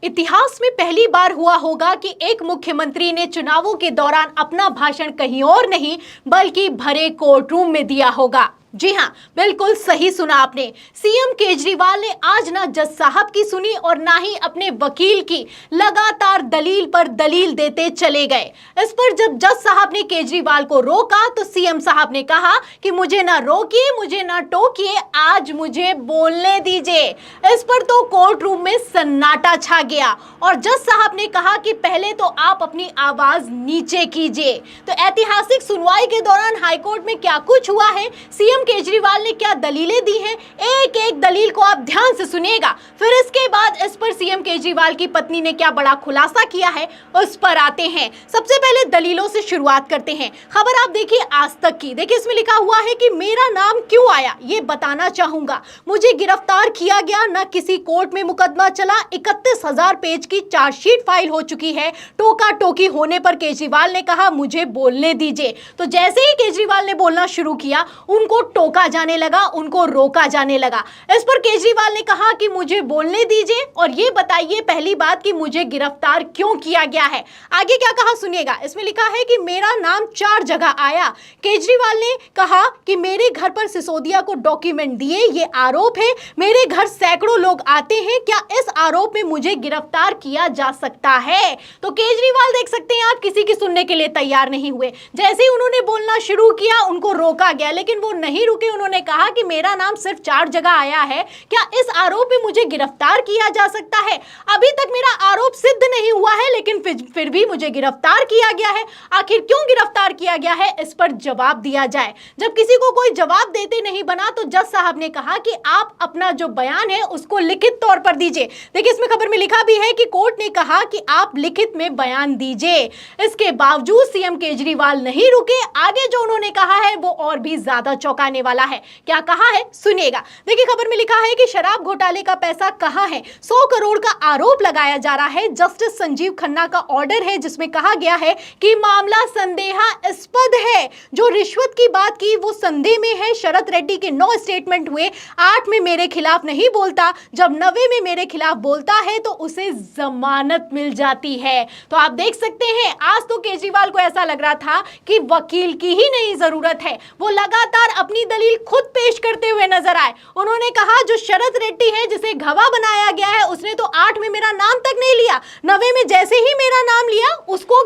इतिहास में पहली बार हुआ होगा कि एक मुख्यमंत्री ने चुनावों के दौरान अपना भाषण कहीं और नहीं बल्कि भरे कोर्ट रूम में दिया होगा। जी हां, बिल्कुल सही सुना आपने। सीएम केजरीवाल ने आज ना जज साहब की सुनी और ना ही अपने वकील की, लगातार दलील पर दलील देते चले गए। इस पर जब जज साहब ने केजरीवाल को रोका तो सीएम साहब ने कहा कि मुझे ना रोकिए, मुझे ना टोकिए, आज मुझे बोलने दीजिए। इस पर तो कोर्ट रूम में सन्नाटा छा गया और जज साहब ने कहा कि पहले तो आप अपनी आवाज नीचे कीजिए। तो ऐतिहासिक सुनवाई के दौरान हाईकोर्ट में क्या कुछ हुआ है, सीएम केजरीवाल ने क्या दलीलें दी हैं, एक एक दलील को आप ध्यान से सुनिएगा। फिर इसके बाद इस पर सीएम केजरीवाल की पत्नी ने क्या बड़ा खुलासा किया है, उस पर आते हैं। सबसे पहले दलीलों से शुरुआत करते हैं। खबर आप देखिए आज तक की। देखिए इसमें लिखा हुआ है कि मेरा नाम क्यों आया ये बताना चाहूंगा। मुझे गिरफ्तार किया गया, ना किसी कोर्ट में मुकदमा चला। 31,000 पेज की चार्जशीट फाइल हो चुकी है। टोका टोकी होने पर केजरीवाल ने कहा मुझे बोलने दीजिए। तो जैसे ही केजरीवाल ने बोलना शुरू किया, उनको टोका जाने लगा, उनको रोका जाने लगा। इस पर केजरीवाल ने कहा कि मुझे बोलने दीजिए और ये बताइए पहली बात कि मुझे गिरफ्तार क्यों किया गया है। आगे क्या कहा सुनिएगा। इसमें लिखा है कि मेरा नाम 4 जगह आया। केजरीवाल ने कहा कि मेरे घर पर सिसोदिया को डॉक्यूमेंट दिए, ये आरोप है। मेरे घर सैकड़ों लोग आते हैं, क्या इस आरोप में मुझे गिरफ्तार किया जा सकता है? तो केजरीवाल देख सकते हैं आप किसी की सुनने के लिए तैयार नहीं हुए। जैसे ही उन्होंने बोलना शुरू किया उनको रोका गया, लेकिन वो नहीं रुके। उन्होंने कहा कि मेरा नाम सिर्फ 4 जगह आया है, क्या इस आरोप में मुझे गिरफ्तार किया जा सकता है? अभी तक मेरा आरोप सिद्ध नहीं हुआ है, लेकिन फिर भी मुझे गिरफ्तार किया गया है। आखिर क्यों गिरफ्तार किया गया है, इस पर जवाब दिया जाए। जब किसी को कोई जवाब देते नहीं बना तो जज साहब ने कहा कि आप अपना जो बयान है उसको लिखित तौर पर दीजिए। देखिए इसमें खबर में लिखा भी है कि कोर्ट ने कहा कि आप लिखित में बयान दीजिए। इसके बावजूद सीएम केजरीवाल नहीं रुके। आगे जो उन्होंने कहा है वो और भी ज्यादा चौंकाने वाला है। क्या कहा है सुनिएगा। देखिए खबर में लिखा है कि शराब घोटाले का पैसा कहां है। 100 करोड़ का आरोप लगाया जा रहा है। जस्टिस संजीव खन्ना का ऑर्डर है जिसमें कहा गया है कि मामला संदेहास्पद है। जो रिश्वत की बात की वो संदेह में है। शरद रेड्डी के 9 स्टेटमेंट हुए, 8 में मेरे खिलाफ नहीं बोलता, जब 9वें में मेरे खिलाफ बोलता है तो उसे जमानत मिल जाती है। तो आप देख सकते हैं आज तो केजरीवाल को ऐसा लग रहा था कि वकील की ही नहीं जरूरत है। वो लगातार अपनी दलील खुद पेश करते हुए नजर आए। उन्होंने कहा जो शरद रेड्डी है जिसे गवाह बनाया गया है उसने तो 8 में मेरा नाम तक नहीं लिया, 9वें में जैसे ही मेरा नाम लिया उसको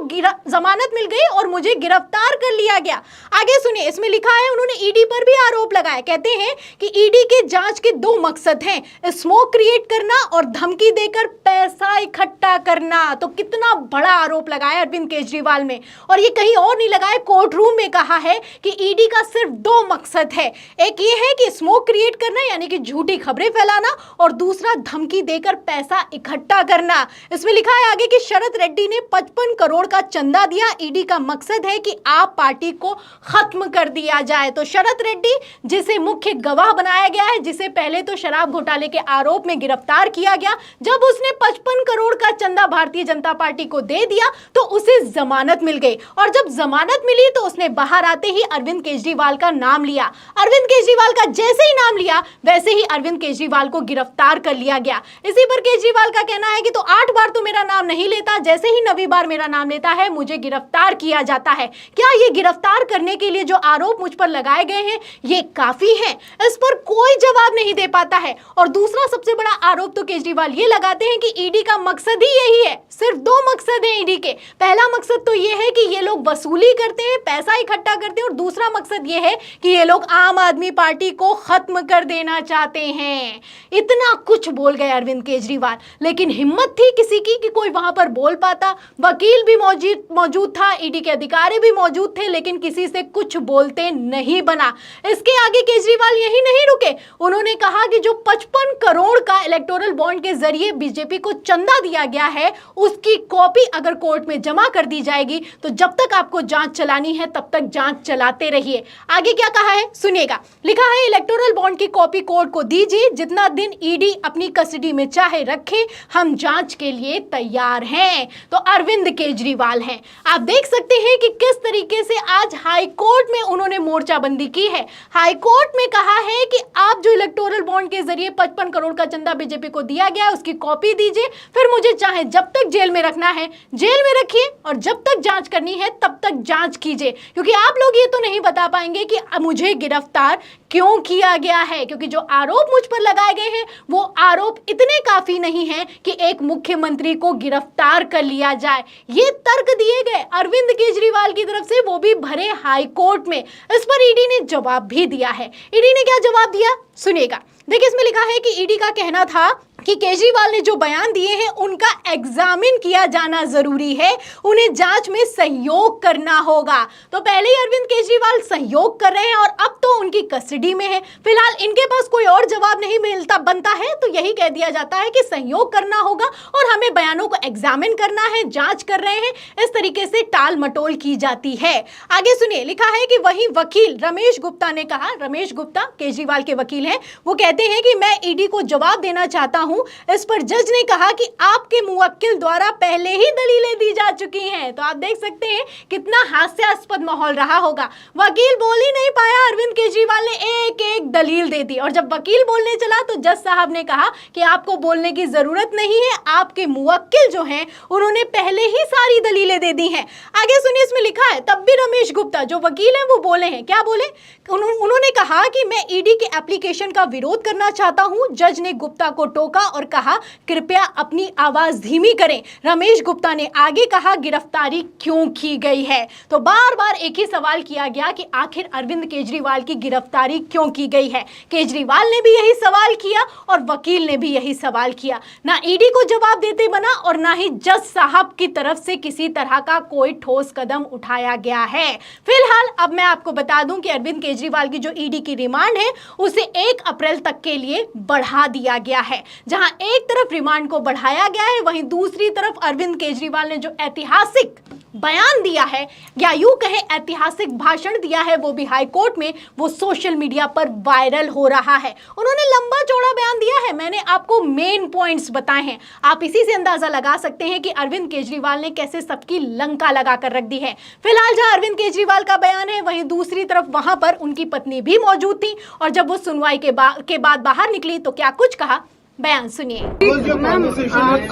जमानत मिल गई और मुझे गिरफ्तार कर लिया गया। आगे सुनिए इसमें लिखा है उन्होंने ईडी पर भी आरोप लगाए। कहते हैं कि ईडी के जांच के 2 मकसद हैं, स्मोक क्रिएट करना और धमकी देकर पैसा इकट्ठा करना। तो कितना बड़ा आरोप लगाया अरविंद केजरीवाल में, और ये कहीं और नहीं लगाया, कोर्ट रूम में कहा है कि ईडी का सिर्फ 2 मकसद है। एक ये है कि स्मोक क्रिएट करना यानी कि झूठी खबरें फैलाना, और दूसरा धमकी देकर पैसा इकट्ठा करना। इसमें लिखा है आगे कि शरद रेड्डी ने 55 करोड़ का चंदा दिया। ईडी का मकसद है कि आप पार्टी को खत्म कर दिया जाए। तो शरद रेड्डी जिसे मुख्य गवाह बनाया गया है, जिसे पहले तो शराब घोटाले के आरोप में गिरफ्तार किया गया, जब उसने 55 करोड़ का चंदा भारतीय जनता पार्टी को दे दिया तो उसे जमानत मिल गई, और जब जमानत मिली तो उसने बाहर आते ही अरविंद केजरीवाल का नाम लिया। अरविंद केजरीवाल का जैसे ही नाम लिया वैसे ही अरविंद केजरीवाल को गिरफ्तार कर लिया गया। इसी पर केजरीवाल का कहना है कि तो 8 बार तो मेरा नाम नहीं लेता, जैसे ही 9वीं बार मेरा नाम लेता है मुझे गिरफ्तार किया जाता है। क्या ये गिरफ्तार करने के लिए जो आरोप मुझ पर लगाए गए हैं ये काफी है? इस पर कोई जवाब नहीं दे पाता है। और दूसरा सबसे बड़ा आरोप तो केजरीवाल ये लगाते हैं कि ईडी का मकसद ही यही है। सिर्फ 2 मकसद हैं ईडी के। पहला मकसद तो ये है कि ये लोग वसूली करते हैं, पैसा इकट्ठा करते हैं, और दूसरा मकसद ये है कि ये लोग आम आदमी पार्टी को खत्म कर देना चाहते हैं। इतना कुछ बोल गए अरविंद केजरीवाल, लेकिन हिम्मत थी किसी की कि कोई वहां पर बोल पाता? वकील भी मौजूद था, ईडी के अधिकारी भी मौजूद थे, लेकिन किसी से कुछ बोलते नहीं बना। इसके आगे केजरीवाल यही नहीं रुके। उन्होंने कहा कि जो 55 करोड़ का इलेक्टोरल बॉन्ड के जरिए बीजेपी को चंदा दिया गया है उसकी कॉपी अगर कोर्ट में जमा कर दी जाएगी तो जब तक आपको जांच चलानी है तब तक जांच चलाते रहिए। आगे क्या कहा है सुनिएगा, लिखा है इलेक्टोरल बॉन्ड की कॉपी कोर्ट को दीजिए, जितना दिन ईडी अपनी कस्टडी में चाहे रखे, हम जांच के लिए तैयार हैं। तो अरविंद केजरीवाल हैं। आप देख सकते हैं कि किस तरीके से आज हाई कोर्ट में उन्होंने मोर्चाबंदी की है। हाई कोर्ट में कहा है कि आप जो इलेक्टोरल बॉन्ड के जरिए 55 करोड़ का चंदा बीजेपी को दिया गया है उसकी कॉपी दीजिए, फिर मुझे चाहे जब तक जेल में रखना है जेल में रखिए और जब तक जांच करनी है तब तक जांच कीजिए, क्योंकि आप लोग ये तो नहीं बता पाएंगे कि मुझे गिरफ्तार क्यों किया गया है, क्योंकि जो आरोप मुझ पर लगाए गए हैं वो आरोप इतने काफी नहीं हैं कि एक मुख्यमंत्री को गिरफ्तार कर लिया जाए। ये तर्क दिए गए अरविंद केजरीवाल की तरफ से, वो भी भरे हाई कोर्ट में। इस पर ईडी ने जवाब भी दिया है। ईडी ने क्या जवाब दिया सुनिएगा। देखिए, इसमें लिखा है कि ईडी का कहना था कि केजरीवाल ने जो बयान दिए हैं उनका एग्जामिन किया जाना जरूरी है, उन्हें जांच में सहयोग करना होगा। तो पहले ही अरविंद केजरीवाल सहयोग कर रहे हैं और अब तो उनकी कस्टडी में है। फिलहाल इनके पास कोई और जवाब नहीं बनता है तो यही कह दिया जाता है कि सहयोग करना होगा और हमें बयानों को एग्जामिन करना है, जांच कर रहे हैं। इस तरीके से टाल मटोल की जाती है। आगे सुनिए, लिखा है कि वहीं वकील रमेश गुप्ता ने कहा, रमेश गुप्ता केजरीवाल के वकील हैं, वो कहते हैं कि मैं ईडी को जवाब देना चाहता हूं। इस पर जज ने कहा कि आपके मुवक्किल द्वारा पहले ही दलीलें दी जा चुकी हैं। तो आप देख सकते हैं कितना हास्यास्पद माहौल रहा होगा। वकील बोल ही नहीं पाया, अरविंद केजरीवाल ने एक एक दलील दे दी और जब वकील बोलने चला तो जज साहब ने कहा कि आपको बोलने की जरूरत नहीं है, आपके मुवक्किल जो हैं उन्होंने पहले ही सारी दलीलें दे दी हैं। आगे सुनिए, इसमें लिखा है तब भी रमेश गुप्ता जो वकील हैं वो बोले हैं, क्या बोले, उन्होंने कहा कि मैं ईडी के एप्लीकेशन का विरोध करना चाहता हूं। जज ने गुप्ता को टोका और कहा कृपया अपनी आवाज धीमी करें। रमेश गुप्ता ने आगे कहा गिरफ्तारी क्यों की गई है। तो बार बार एक ही सवाल किया गया कि आखिर अरविंद केजरीवाल की गिरफ्तारी क्यों की गई है। केजरीवाल ने भी यही सवाल किया और वकील ने भी यही सवाल किया। ना ईडी को जवाब देते बना और ना ही जज साहब की तरफ से किसी तरह का कोई ठोस कदम उठाया गया है। फिलहाल अब मैं आपको बता दूं कि अरविंद केजरीवाल की जो ईडी की रिमांड है उसे 1 अप्रैल तक के लिए बढ़ा दिया गया है। जहां एक तरफ रिमांड को बढ़ाया गया है, वहीं दूसरी तरफ अरविंद केजरीवाल ने जो ऐतिहासिक बयान दिया है या यूं कहें ऐतिहासिक भाषण दिया है वो भी हाई कोर्ट में, वो सोशल मीडिया पर वायरल हो रहा है। उन्होंने लंबा चौड़ा बयान दिया है, मैंने आपको मेन पॉइंट्स बताए हैं। आप इसी से अंदाजा लगा सकते हैं कि अरविंद केजरीवाल ने कैसे सबकी लंका लगा कर रख दी है। फिलहाल जहां अरविंद केजरीवाल का बयान है वहीं दूसरी तरफ वहां पर उनकी पत्नी भी मौजूद थी और जब वो सुनवाई के बाद बाहर निकली तो क्या कुछ कहा, बयान सुनिए। मैम,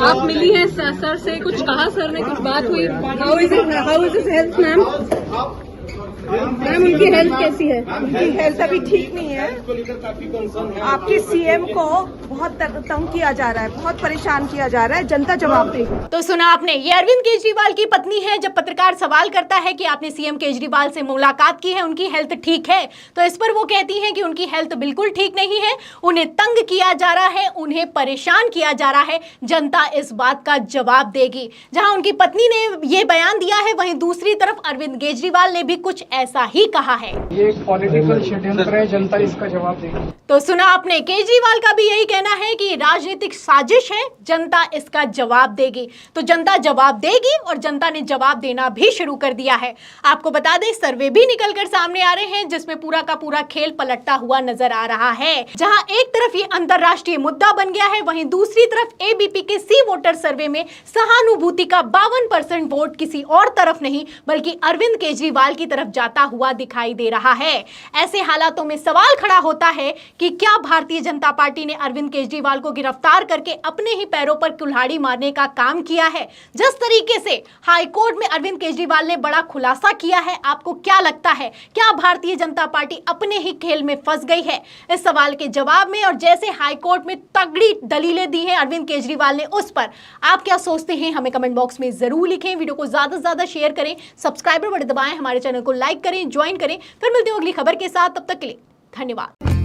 आप मिली हैं सर से, कुछ कहा सर ने, कुछ बात हुई? How is his health ma'am? Ma'am उनकी हेल्थ कैसी है? उनकी हेल्थ अभी ठीक नहीं है। आपके सीएम को बहुत तंग किया जा रहा है, बहुत परेशान किया जा रहा है, जनता जवाब देगी। तो सुना आपने, ये अरविंद केजरीवाल की पत्नी है। जब पत्रकार सवाल करता है कि आपने सीएम केजरीवाल से मुलाकात की है, उनकी हेल्थ ठीक है, तो इस पर वो कहती हैं कि उनकी हेल्थ बिल्कुल ठीक नहीं है, उन्हें तंग किया जा रहा है, उन्हें परेशान किया जा रहा है, जनता इस बात का जवाब देगी। जहां उनकी पत्नी ने ये बयान दिया है वहीं दूसरी तरफ अरविंद केजरीवाल ने भी कुछ ऐसा ही कहा है। ये पॉलिटिकल षड्यंत्र है, जनता इसका जवाब देगी। तो सुना आपने, केजरीवाल का भी यही कहना है कि राजनीतिक साजिश है, जनता इसका जवाब देगी। तो जनता जवाब देगी और जनता ने जवाब देना भी शुरू कर दिया है। आपको बता दें, सर्वे भी निकलकर सामने आ रहे हैं जिसमें पूरा का पूरा खेल पलटता हुआ नजर आ रहा है। जहां एक तरफ ये अंतरराष्ट्रीय मुद्दा बन गया है, वहीं दूसरी तरफ एबीपी के सी वोटर सर्वे में सहानुभूति का 52% वोट किसी और तरफ नहीं बल्कि अरविंद केजरीवाल की तरफ जाता हुआ दिखाई दे रहा है। ऐसे हालातों में सवाल खड़ा होता है कि क्या भारतीय जनता पार्टी ने अरविंद केजरीवाल को गिरफ्तार करके अपने ही पैरों पर कुल्हाड़ी मारने का काम किया है। जिस तरीके से हाई कोर्ट में अरविंद केजरीवाल ने बड़ा खुलासा किया है, आपको क्या लगता है, क्या भारतीय जनता पार्टी अपने ही खेल में फंस गई है? इस सवाल के जवाब में और जैसे हाई कोर्ट में तगड़ी दलीलें दी हैं अरविंद केजरीवाल ने, उस पर आप क्या सोचते हैं हमें कमेंट बॉक्स में जरूर लिखें। वीडियो को ज्यादा से ज्यादा शेयर करें, सब्सक्राइबर बटन दबाएं, हमारे चैनल को लाइक करें, ज्वाइन करें। फिर मिलते हैं अगली खबर के साथ, तब तक के लिए धन्यवाद।